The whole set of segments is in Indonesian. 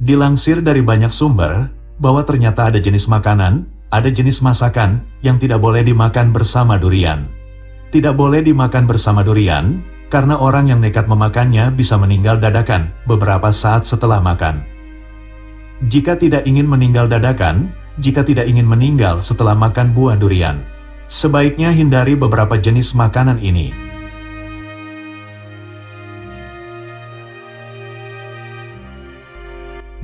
Dilansir dari banyak sumber, bahwa ternyata ada jenis makanan, ada jenis masakan, yang tidak boleh dimakan bersama durian. Tidak boleh dimakan bersama durian, karena orang yang nekat memakannya bisa meninggal dadakan beberapa saat setelah makan. Jika tidak ingin meninggal dadakan, jika tidak ingin meninggal setelah makan buah durian, sebaiknya hindari beberapa jenis makanan ini.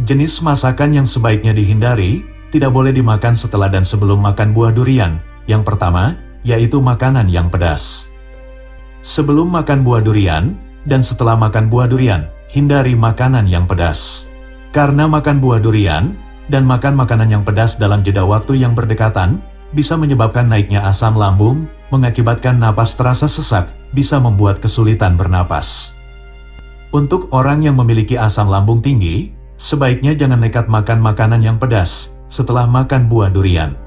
Jenis masakan yang sebaiknya dihindari, tidak boleh dimakan setelah dan sebelum makan buah durian. Yang pertama, yaitu makanan yang pedas. Sebelum makan buah durian, dan setelah makan buah durian, hindari makanan yang pedas. Karena makan buah durian, dan makan makanan yang pedas dalam jeda waktu yang berdekatan, bisa menyebabkan naiknya asam lambung, mengakibatkan napas terasa sesak, bisa membuat kesulitan bernapas. Untuk orang yang memiliki asam lambung tinggi, sebaiknya jangan nekat makan makanan yang pedas setelah makan buah durian.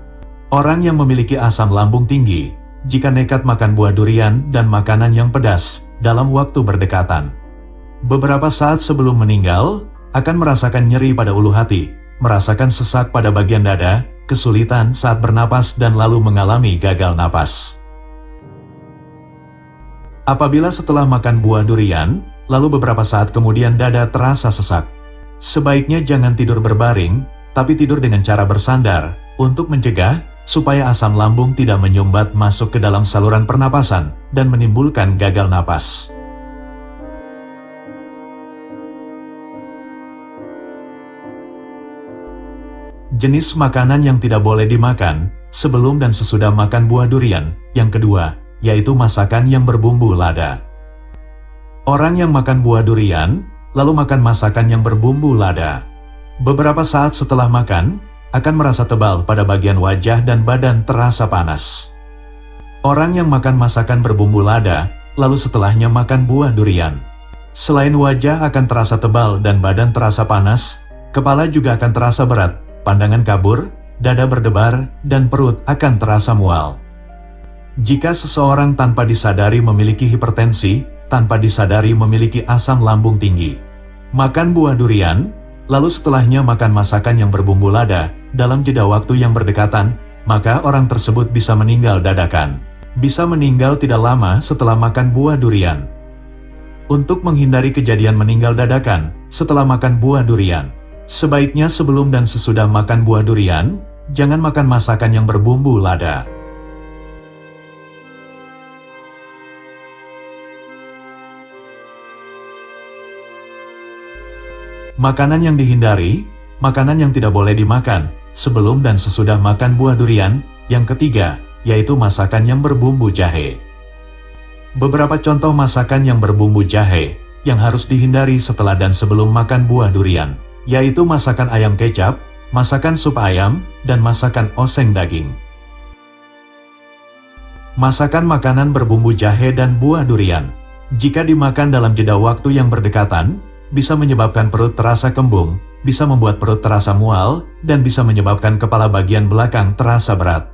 Orang yang memiliki asam lambung tinggi, jika nekat makan buah durian dan makanan yang pedas dalam waktu berdekatan, beberapa saat sebelum meninggal, akan merasakan nyeri pada ulu hati, merasakan sesak pada bagian dada, kesulitan saat bernapas dan lalu mengalami gagal napas. Apabila setelah makan buah durian, lalu beberapa saat kemudian dada terasa sesak, sebaiknya jangan tidur berbaring, tapi tidur dengan cara bersandar, untuk mencegah supaya asam lambung tidak menyumbat masuk ke dalam saluran pernapasan dan menimbulkan gagal napas. Jenis makanan yang tidak boleh dimakan sebelum dan sesudah makan buah durian. Yang kedua, yaitu masakan yang berbumbu lada. Orang yang makan buah durian, lalu makan masakan yang berbumbu lada, beberapa saat setelah makan, akan merasa tebal pada bagian wajah dan badan terasa panas. Orang yang makan masakan berbumbu lada, lalu setelahnya makan buah durian, selain wajah akan terasa tebal dan badan terasa panas, kepala juga akan terasa berat, pandangan kabur, dada berdebar, dan perut akan terasa mual. Jika seseorang tanpa disadari memiliki hipertensi, tanpa disadari memiliki asam lambung tinggi, makan buah durian, lalu setelahnya makan masakan yang berbumbu lada, dalam jeda waktu yang berdekatan, maka orang tersebut bisa meninggal dadakan. Bisa meninggal tidak lama setelah makan buah durian. Untuk menghindari kejadian meninggal dadakan setelah makan buah durian, sebaiknya sebelum dan sesudah makan buah durian, jangan makan masakan yang berbumbu lada. Makanan yang dihindari, makanan yang tidak boleh dimakan sebelum dan sesudah makan buah durian. Yang ketiga, yaitu masakan yang berbumbu jahe. Beberapa contoh masakan yang berbumbu jahe yang harus dihindari setelah dan sebelum makan buah durian, yaitu masakan ayam kecap, masakan sup ayam, dan masakan oseng daging. Masakan makanan berbumbu jahe dan buah durian, jika dimakan dalam jeda waktu yang berdekatan, bisa menyebabkan perut terasa kembung, bisa membuat perut terasa mual, dan bisa menyebabkan kepala bagian belakang terasa berat.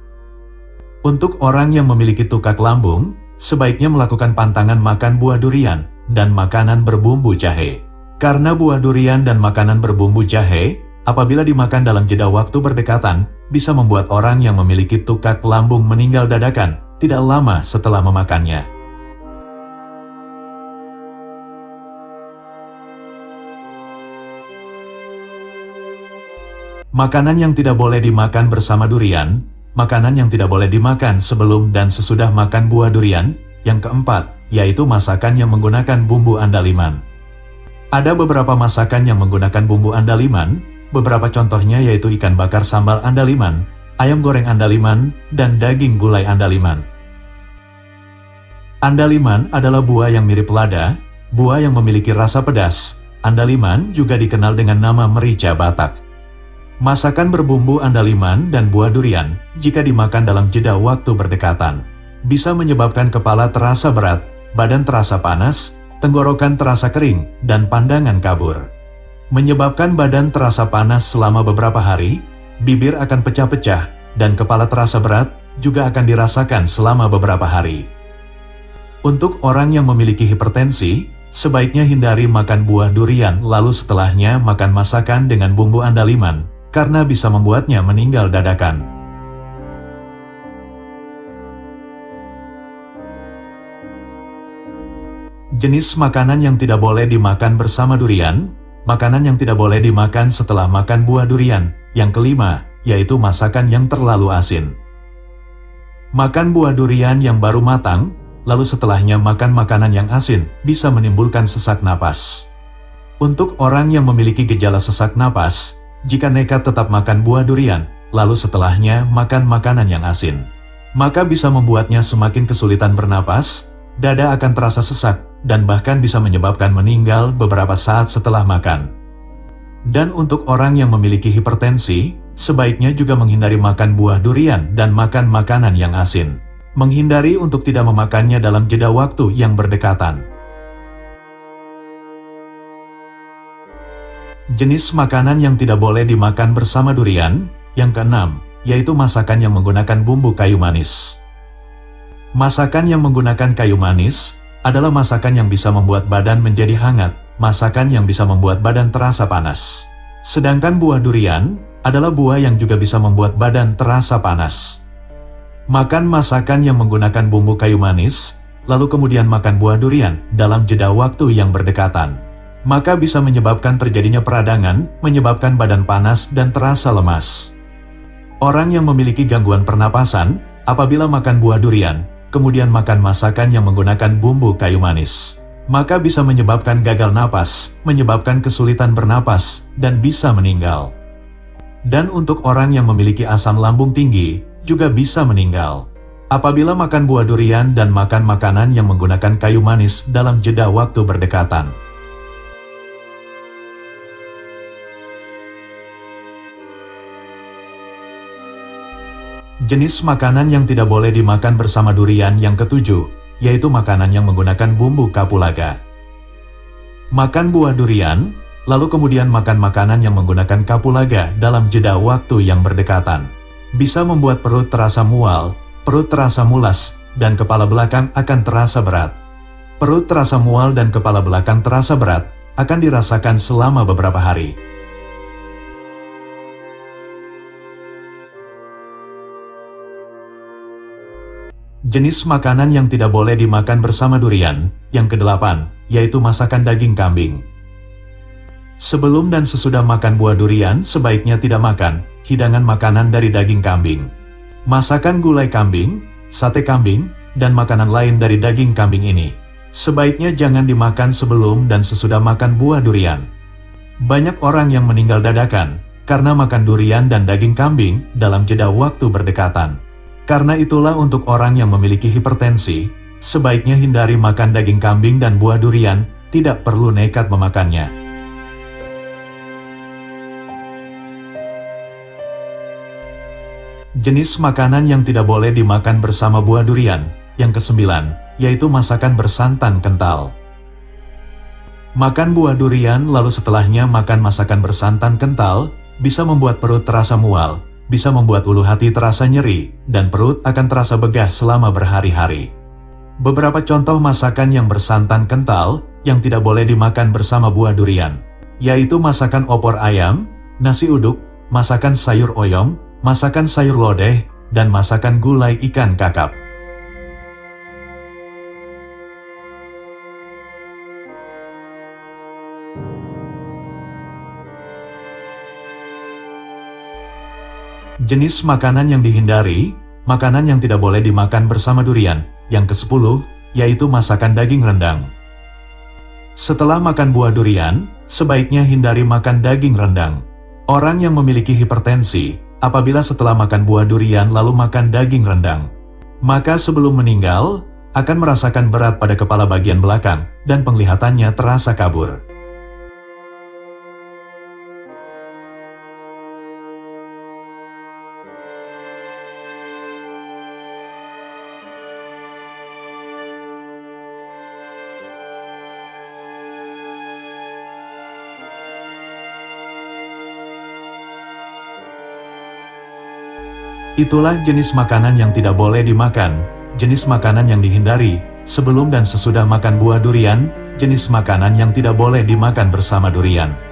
Untuk orang yang memiliki tukak lambung, sebaiknya melakukan pantangan makan buah durian dan makanan berbumbu jahe. Karena buah durian dan makanan berbumbu jahe, apabila dimakan dalam jeda waktu berdekatan, bisa membuat orang yang memiliki tukak lambung meninggal dadakan, tidak lama setelah memakannya. Makanan yang tidak boleh dimakan bersama durian, makanan yang tidak boleh dimakan sebelum dan sesudah makan buah durian. Yang keempat, yaitu masakan yang menggunakan bumbu andaliman. Ada beberapa masakan yang menggunakan bumbu andaliman, beberapa contohnya yaitu ikan bakar sambal andaliman, ayam goreng andaliman, dan daging gulai andaliman. Andaliman adalah buah yang mirip lada, buah yang memiliki rasa pedas. Andaliman juga dikenal dengan nama merica Batak. Masakan berbumbu andaliman dan buah durian, jika dimakan dalam jeda waktu berdekatan, bisa menyebabkan kepala terasa berat, badan terasa panas, tenggorokan terasa kering, dan pandangan kabur. Menyebabkan badan terasa panas selama beberapa hari, bibir akan pecah-pecah, dan kepala terasa berat, juga akan dirasakan selama beberapa hari. Untuk orang yang memiliki hipertensi, sebaiknya hindari makan buah durian lalu setelahnya makan masakan dengan bumbu andaliman, karena bisa membuatnya meninggal dadakan. Jenis makanan yang tidak boleh dimakan bersama durian. Makanan yang tidak boleh dimakan setelah makan buah durian. Yang kelima, yaitu masakan yang terlalu asin. Makan buah durian yang baru matang, lalu setelahnya makan makanan yang asin, bisa menimbulkan sesak napas. Untuk orang yang memiliki gejala sesak napas, jika nekat tetap makan buah durian, lalu setelahnya makan makanan yang asin, maka bisa membuatnya semakin kesulitan bernapas, dada akan terasa sesak, dan bahkan bisa menyebabkan meninggal beberapa saat setelah makan. Dan untuk orang yang memiliki hipertensi, sebaiknya juga menghindari makan buah durian dan makan makanan yang asin. Menghindari untuk tidak memakannya dalam jeda waktu yang berdekatan. Jenis makanan yang tidak boleh dimakan bersama durian. Yang keenam, yaitu masakan yang menggunakan bumbu kayu manis. Masakan yang menggunakan kayu manis adalah masakan yang bisa membuat badan menjadi hangat, masakan yang bisa membuat badan terasa panas. Sedangkan buah durian adalah buah yang juga bisa membuat badan terasa panas. Makan masakan yang menggunakan bumbu kayu manis, lalu kemudian makan buah durian dalam jeda waktu yang berdekatan, maka bisa menyebabkan terjadinya peradangan, menyebabkan badan panas dan terasa lemas. Orang yang memiliki gangguan pernapasan, apabila makan buah durian, kemudian makan masakan yang menggunakan bumbu kayu manis, maka bisa menyebabkan gagal napas, menyebabkan kesulitan bernapas, dan bisa meninggal. Dan untuk orang yang memiliki asam lambung tinggi, juga bisa meninggal apabila makan buah durian dan makan makanan yang menggunakan kayu manis dalam jeda waktu berdekatan. Jenis makanan yang tidak boleh dimakan bersama durian yang ketujuh, yaitu makanan yang menggunakan bumbu kapulaga. Makan buah durian, lalu kemudian makan makanan yang menggunakan kapulaga dalam jeda waktu yang berdekatan, bisa membuat perut terasa mual, perut terasa mulas, dan kepala belakang akan terasa berat. Perut terasa mual dan kepala belakang terasa berat akan dirasakan selama beberapa hari. Jenis makanan yang tidak boleh dimakan bersama durian. Yang kedelapan, yaitu masakan daging kambing. Sebelum dan sesudah makan buah durian, sebaiknya tidak makan hidangan makanan dari daging kambing. Masakan gulai kambing, sate kambing, dan makanan lain dari daging kambing ini sebaiknya jangan dimakan sebelum dan sesudah makan buah durian. Banyak orang yang meninggal dadakan karena makan durian dan daging kambing dalam jeda waktu berdekatan. Karena itulah untuk orang yang memiliki hipertensi, sebaiknya hindari makan daging kambing dan buah durian, tidak perlu nekat memakannya. Jenis makanan yang tidak boleh dimakan bersama buah durian. Yang kesembilan, yaitu masakan bersantan kental. Makan buah durian lalu setelahnya makan masakan bersantan kental, bisa membuat perut terasa mual, bisa membuat ulu hati terasa nyeri, dan perut akan terasa begah selama berhari-hari. Beberapa contoh masakan yang bersantan kental, yang tidak boleh dimakan bersama buah durian, yaitu masakan opor ayam, nasi uduk, masakan sayur oyong, masakan sayur lodeh, dan masakan gulai ikan kakap. Jenis makanan yang dihindari, makanan yang tidak boleh dimakan bersama durian. Yang ke-10, yaitu masakan daging rendang. Setelah makan buah durian, sebaiknya hindari makan daging rendang. Orang yang memiliki hipertensi, apabila setelah makan buah durian lalu makan daging rendang, maka sebelum meninggal, akan merasakan berat pada kepala bagian belakang, dan penglihatannya terasa kabur. Itulah jenis makanan yang tidak boleh dimakan, jenis makanan yang dihindari, sebelum dan sesudah makan buah durian, Jenis makanan yang tidak boleh dimakan bersama durian.